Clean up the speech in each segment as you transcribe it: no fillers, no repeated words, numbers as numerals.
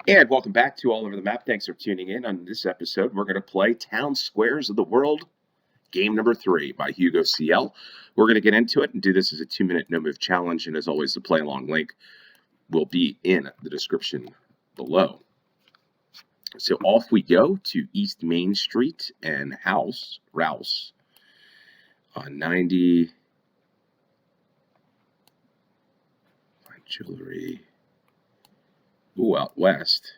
And welcome back to All Over the Map. Thanks for tuning in. On this episode, we're going to play Town Squares of the World, game number 3 by HugoCL. We're going to get into it and do this as a 2-minute no-move challenge. And as always, the play-along link will be in the description below. So off we go to East Main Street and Rouse on 90. Find jewelry. Ooh, out west.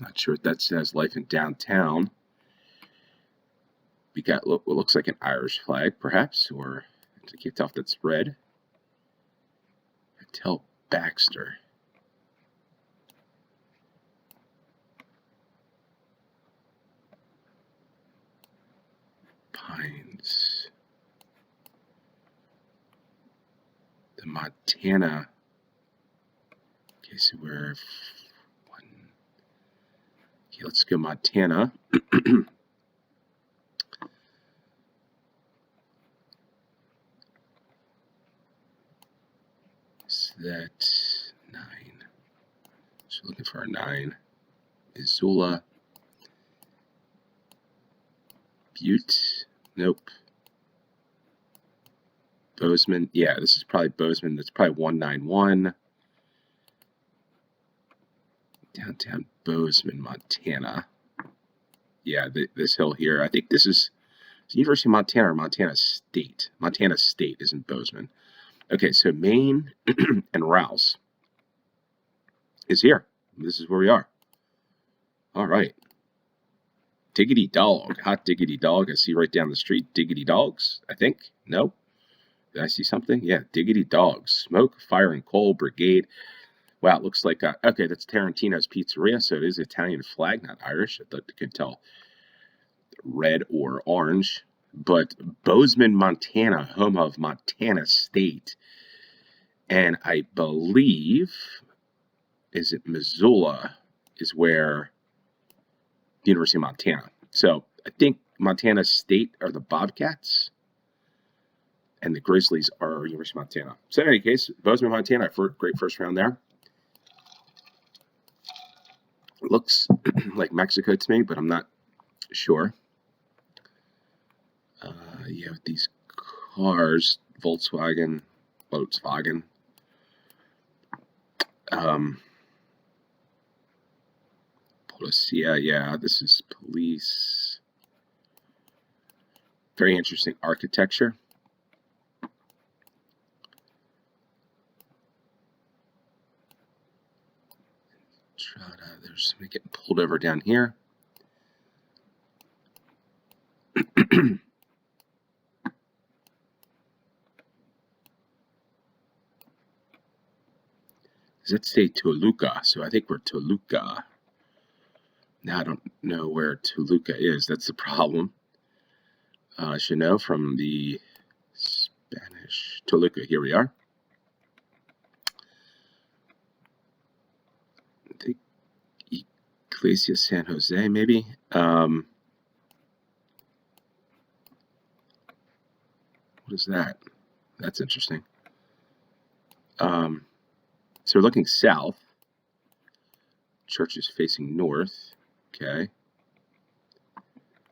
Not sure what that says. Life in downtown. We got what looks like an Irish flag, perhaps, or I can't tell if that's red. Hotel Baxter. Pines. The Montana. Okay, so we're one. Okay, let's go Montana. Is that 9? So looking for a 9. Missoula. Butte. Nope. Bozeman. Yeah, this is probably Bozeman. That's probably 191. Downtown Bozeman, Montana. Yeah, this hill here. I think this is University of Montana or Montana State. Montana State is in Bozeman. Okay, so Maine and Rouse is here. This is where we are. All right. Diggity Dog. Hot Diggity Dog. I see right down the street. Diggity Dogs, I think. No? Did I see something? Yeah, Diggity Dogs. Smoke, Fire and Coal Brigade. Wow, it looks like, okay, that's Tarantino's Pizzeria, so it is Italian flag, not Irish. I thought you could tell red or orange. But Bozeman, Montana, home of Montana State. And I believe, is it Missoula, is where the University of Montana. So I think Montana State are the Bobcats, and the Grizzlies are University of Montana. So in any case, Bozeman, Montana, great first round there. Looks like Mexico to me, but I'm not sure. You have these cars, Volkswagen. Policia, yeah, this is police. Very interesting architecture. There's somebody getting pulled over down here. Does that say Toluca? So I think we're Toluca. Now I don't know where Toluca is. That's the problem. I should know from the Spanish. Toluca, here we are. I think Iglesia San Jose, maybe. What is that? That's interesting. So we're looking south. Church is facing north. Okay.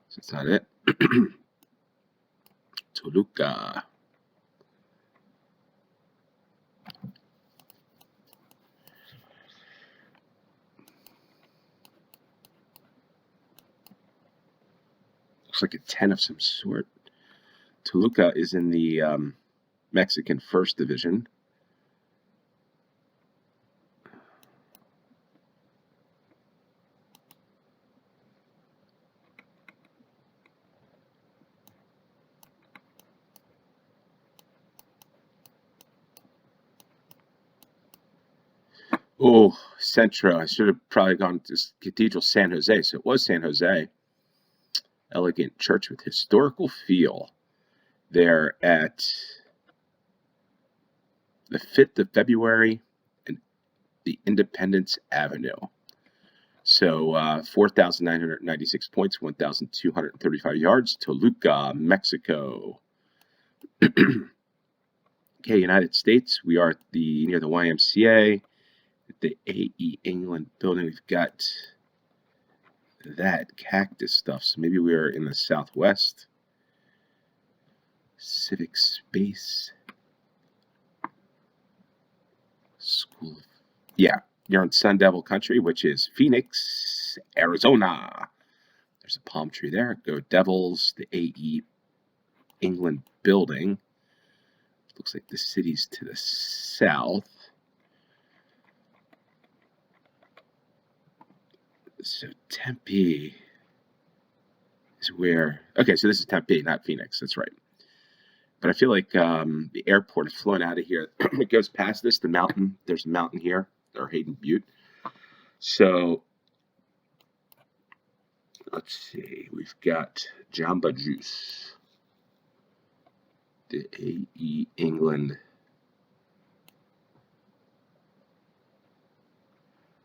So that's not it. Toluca. Looks like a 10 of some sort. Toluca is in the Mexican First Division. Oh, Centro. I should have probably gone to Cathedral San Jose. So it was San Jose. Elegant church with historical feel. There at the 5th of February and the Independence Avenue. So 4,996 points, 1,235 yards. Toluca, Mexico. Okay, United States, we are at near the YMCA, the AE England building. We've got that cactus stuff, so maybe we're in the Southwest. Civic Space School. Yeah, you're in Sun Devil country, which is Phoenix, Arizona. There's a palm tree there. Go Devils. The AE England building. Looks like the city's to the south. So Tempe is where. Okay, so this is Tempe, not Phoenix. That's right. But I feel like the airport is flowing out of here. It goes past this, the mountain. There's a mountain here, or Hayden Butte. So let's see. We've got Jamba Juice, the AE England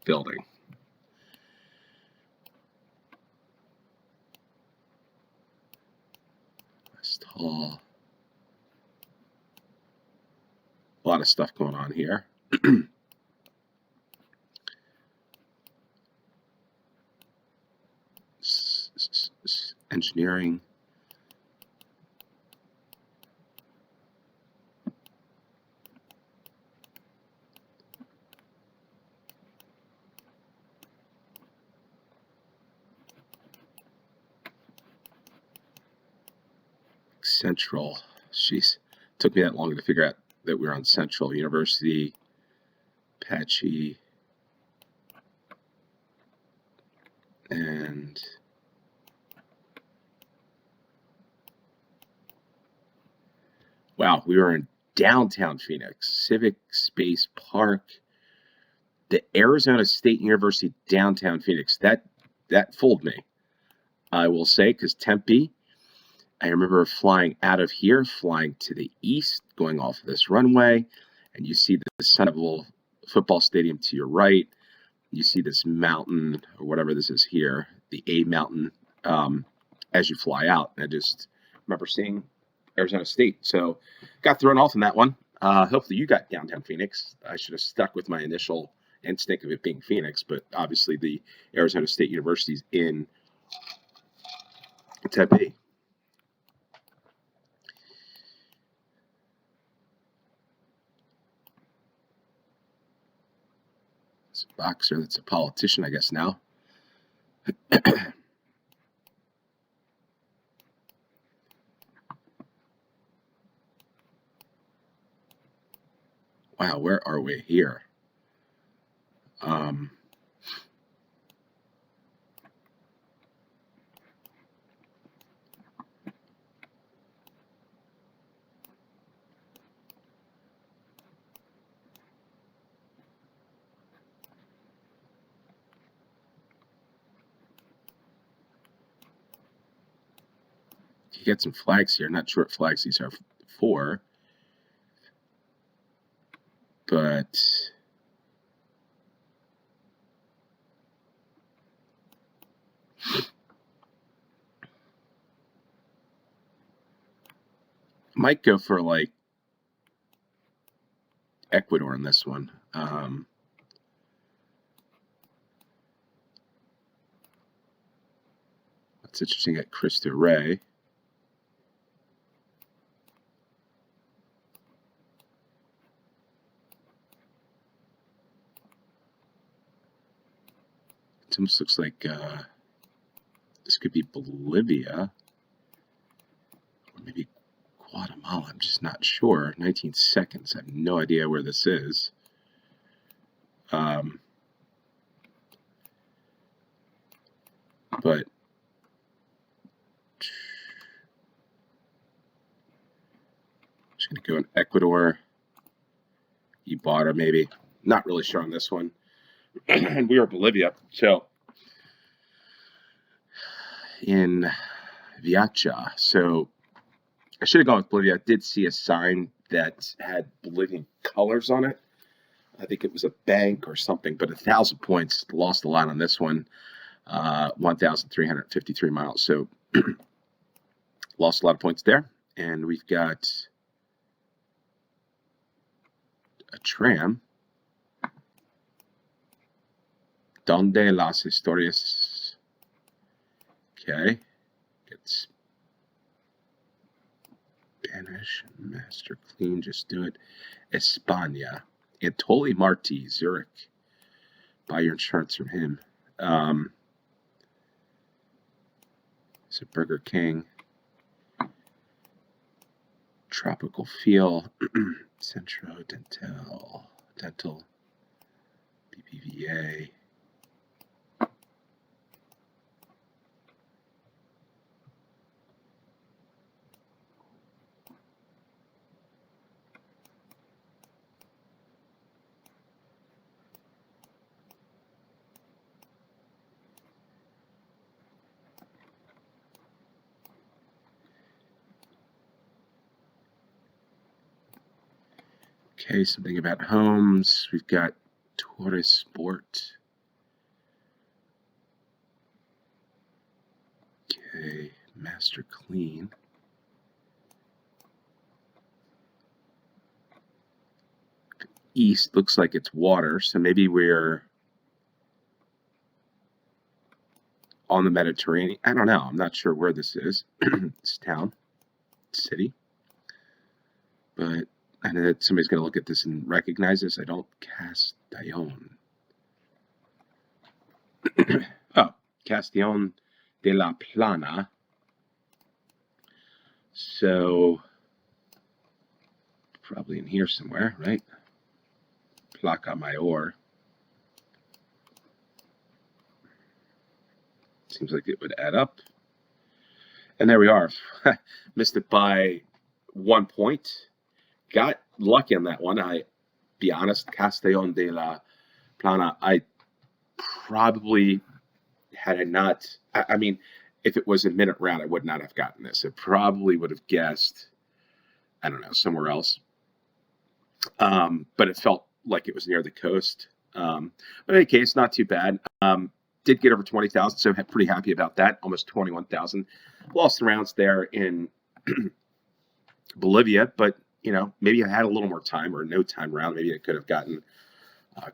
building. West Hall. A lot of stuff going on here. Engineering. Central. Jeez. Took me that long to figure out that we were on Central University. Apache. And wow, we were in downtown Phoenix, Civic Space Park, the Arizona State University downtown Phoenix. That fooled me, I will say, because Tempe, I remember flying out of here, flying to the east, going off of this runway, and you see the Sun Devil football stadium to your right. You see this mountain, or whatever this is here, the A mountain, as you fly out. And I just remember seeing Arizona State. So got thrown off in that one. Hopefully you got downtown Phoenix. I should have stuck with my initial instinct of it being Phoenix, but obviously the Arizona State University is in Tempe. It's a boxer that's a politician, I guess, now. Wow, where are we here? You get some flags here. Not sure what flags these are for, but might go for like Ecuador in this one. That's interesting at Cristo Rey. It almost looks like this could be Bolivia, or maybe Guatemala. I'm just not sure. 19 seconds. I have no idea where this is. But just going to go in Ecuador, Ibarra maybe. Not really sure on this one. And we are Bolivia. So in Viacha. So I should have gone with Bolivia. I did see a sign that had Bolivian colors on it. I think it was a bank or something, but 1,000 points. Lost a lot on this one. 1,353 miles. So lost a lot of points there. And we've got A tram. Donde las historias? Okay. It's Spanish. Master clean. Just do it. España. Antoli Marti, Zurich. Buy your insurance from him. So Burger King. Tropical Feel. Centro Dental. BBVA. Okay, something about homes. We've got Torres Sport. Okay, Master Clean. East looks like it's water, so maybe we're on the Mediterranean. I don't know. I'm not sure where this is. This town, city. But I know that somebody's going to look at this and recognize this. I don't. Castellón. Oh, Castellón de la Plana. So, probably in here somewhere, right? Placa Mayor. Seems like it would add up. And there we are. Missed it by 1 point. Got lucky on that one. I be honest, Castellón de la Plana, I probably had I not, I mean, if it was a minute round, I would not have gotten this. I probably would have guessed, I don't know, somewhere else. But it felt like it was near the coast. But in any case, not too bad. Did get over 20,000, so I'm pretty happy about that. Almost 21,000. Lost the rounds there in Bolivia, but you know, maybe I had a little more time or no time round. Maybe I could have gotten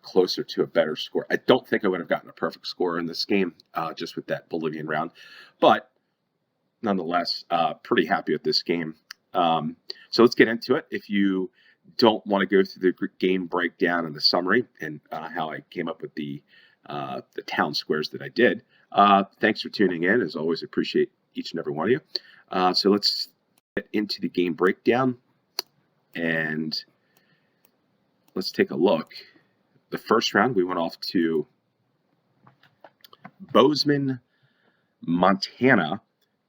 closer to a better score. I don't think I would have gotten a perfect score in this game just with that Bolivian round, but nonetheless, pretty happy with this game. So let's get into it. If you don't want to go through the game breakdown and the summary and how I came up with the town squares that I did, thanks for tuning in. As always, appreciate each and every one of you. So let's get into the game breakdown and let's take a look. The first round, we went off to Bozeman, Montana.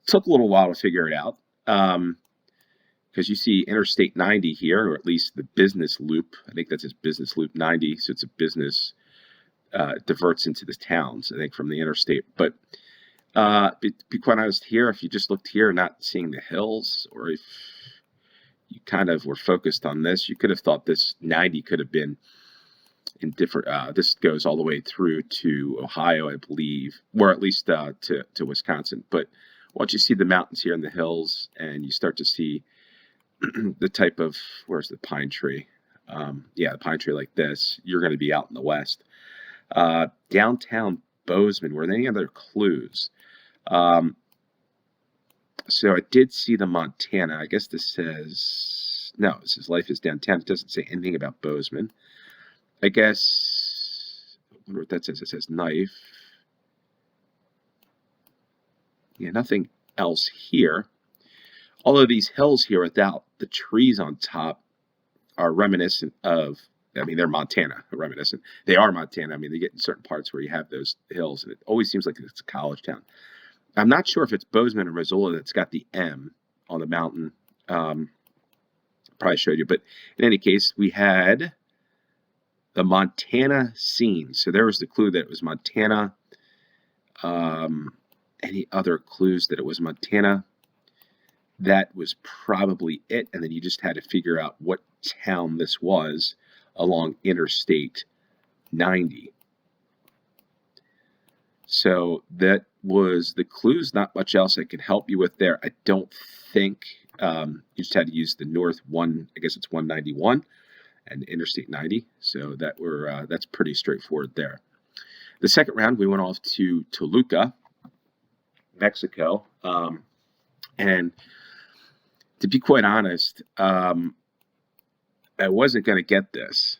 Took a little while to figure it out because you see Interstate 90 here, or at least the business loop. I think that's his business loop 90, so it's a business diverts into the towns, I think, from the interstate. But be quite honest here, if you just looked here not seeing the hills, or if you kind of were focused on this, you could have thought this 90 could have been in different, this goes all the way through to Ohio, I believe, or at least to Wisconsin. But once you see the mountains here and the hills, and you start to see the type of, where's the pine tree? Yeah, the pine tree like this, you're going to be out in the west. Downtown Bozeman, were there any other clues? So I did see the Montana. I guess this says, no, it says life is downtown. It doesn't say anything about Bozeman. I guess, I wonder what that says. It says knife. Yeah, nothing else here. All of these hills here without the trees on top are reminiscent of, I mean, they're Montana, reminiscent. They are Montana. I mean, they get in certain parts where you have those hills, and it always seems like it's a college town. I'm not sure if it's Bozeman or Missoula that's got the M on the mountain. Probably showed you, but in any case, we had the Montana scene. So there was the clue that it was Montana. Any other clues that it was Montana? That was probably it. And then you just had to figure out what town this was along Interstate 90. So that was the clues. Not much else I could help you with there. I don't think you just had to use the north one. I guess it's 191. and Interstate 90. So that's pretty straightforward there. The second round, we went off to Toluca, Mexico. And to be quite honest, I wasn't going to get this.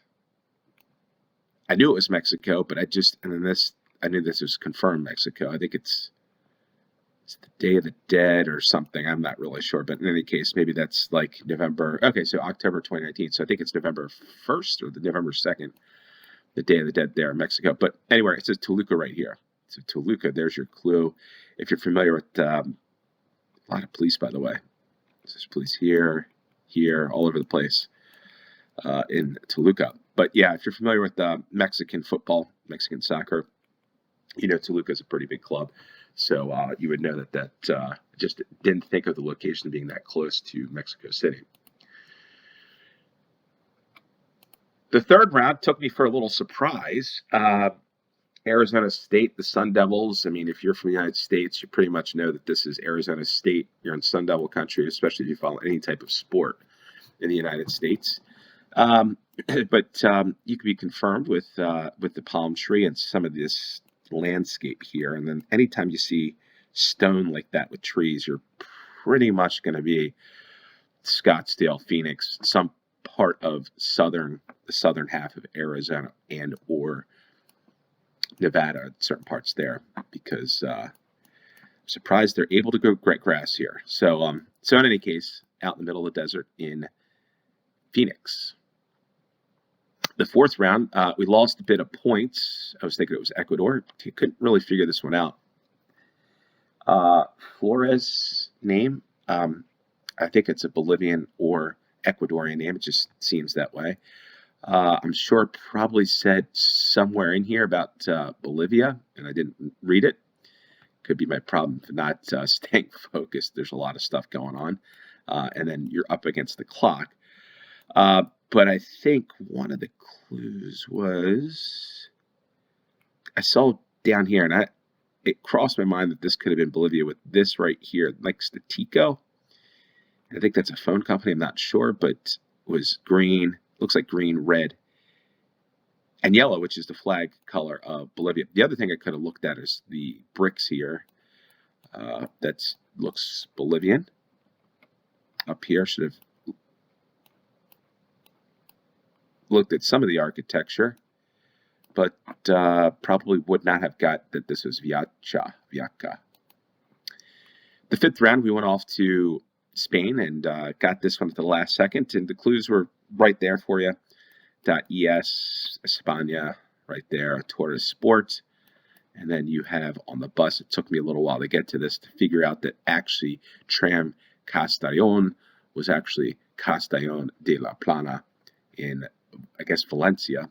I knew it was Mexico, but I knew this was confirmed Mexico. I think it's the Day of the Dead or something. I'm not really sure, but in any case, maybe that's like November. Okay, so October 2019. So I think it's November 1st or the November 2nd, the Day of the Dead there in Mexico. But anyway, it says Toluca right here. So Toluca, there's your clue. If you're familiar with a lot of police, by the way. There's police here, all over the place in Toluca. But yeah, if you're familiar with Mexican football, Mexican soccer, you know Toluca is a pretty big club. So you would know that just didn't think of the location being that close to Mexico City. The third round took me for a little surprise. Arizona State, the Sun Devils. I mean, if you're from the United States, you pretty much know that this is Arizona State. You're in Sun Devil country, especially if you follow any type of sport in the United States. But you can be confirmed with the palm tree and some of this landscape here. And then anytime you see stone like that with trees, you're pretty much going to be Scottsdale, Phoenix, some part of the southern half of Arizona and or Nevada, certain parts there, because I'm surprised they're able to grow grass here. So in any case, out in the middle of the desert in Phoenix. The fourth round, we lost a bit of points. I was thinking it was Ecuador. Couldn't really figure this one out. Flores name, I think it's a Bolivian or Ecuadorian name. It just seems that way. I'm sure it probably said somewhere in here about Bolivia, and I didn't read it. Could be my problem for not staying focused. There's a lot of stuff going on, and then you're up against the clock. But I think one of the clues was I saw down here, and it crossed my mind that this could have been Bolivia with this right here next to Tico. I think that's a phone company. I'm not sure, but it was green. Looks like green, red, and yellow, which is the flag color of Bolivia. The other thing I could have looked at is the bricks here. That looks Bolivian. Up here, should have looked at some of the architecture, but probably would not have got that this was Viaca. The fifth round, we went off to Spain and got this one at the last second, and the clues were right there for you. .es, España, right there, Tourist Sport. And then you have on the bus, it took me a little while to get to this, to figure out that actually Tram Castellón was actually Castellón de la Plana in, I guess, Valencia.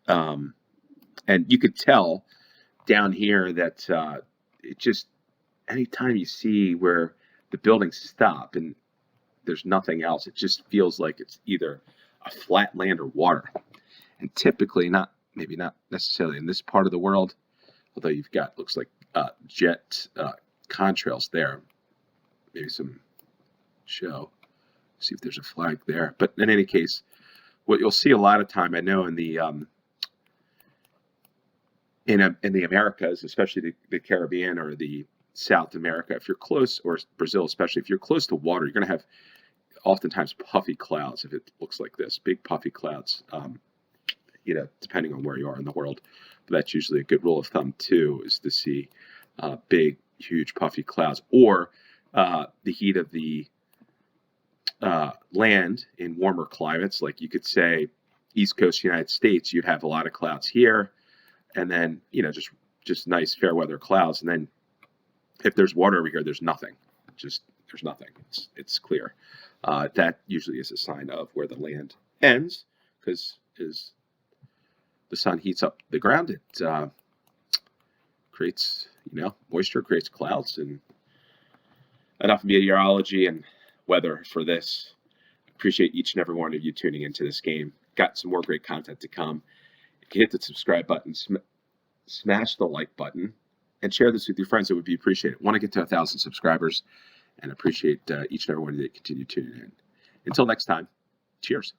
And you could tell down here that it just, anytime you see where the buildings stop and there's nothing else, it just feels like it's either a flat land or water. And typically maybe not necessarily in this part of the world, although you've got, looks like jet contrails there. Maybe some show. See if there's a flag there. But in any case, what you'll see a lot of time, I know in the Americas, especially the Caribbean or the South America, if you're close, or Brazil especially, if you're close to water, you're going to have oftentimes puffy clouds. If it looks like this, big puffy clouds, depending on where you are in the world. But that's usually a good rule of thumb too, is to see big, huge puffy clouds, or the heat of the land in warmer climates. Like you could say East Coast United States, you'd have a lot of clouds here, and then just nice fair weather clouds, and then if there's water over here, there's nothing. There's nothing. It's clear. That usually is a sign of where the land ends, because as the sun heats up the ground, it creates moisture, creates clouds. And enough meteorology and weather for this. Appreciate each and every one of you tuning into this game. Got some more great content to come. You can hit the subscribe button, smash the like button, and share this with your friends. It would be appreciated. Want to get to 1,000 subscribers, and appreciate each and every one of you that continue tuning in. Until next time, cheers.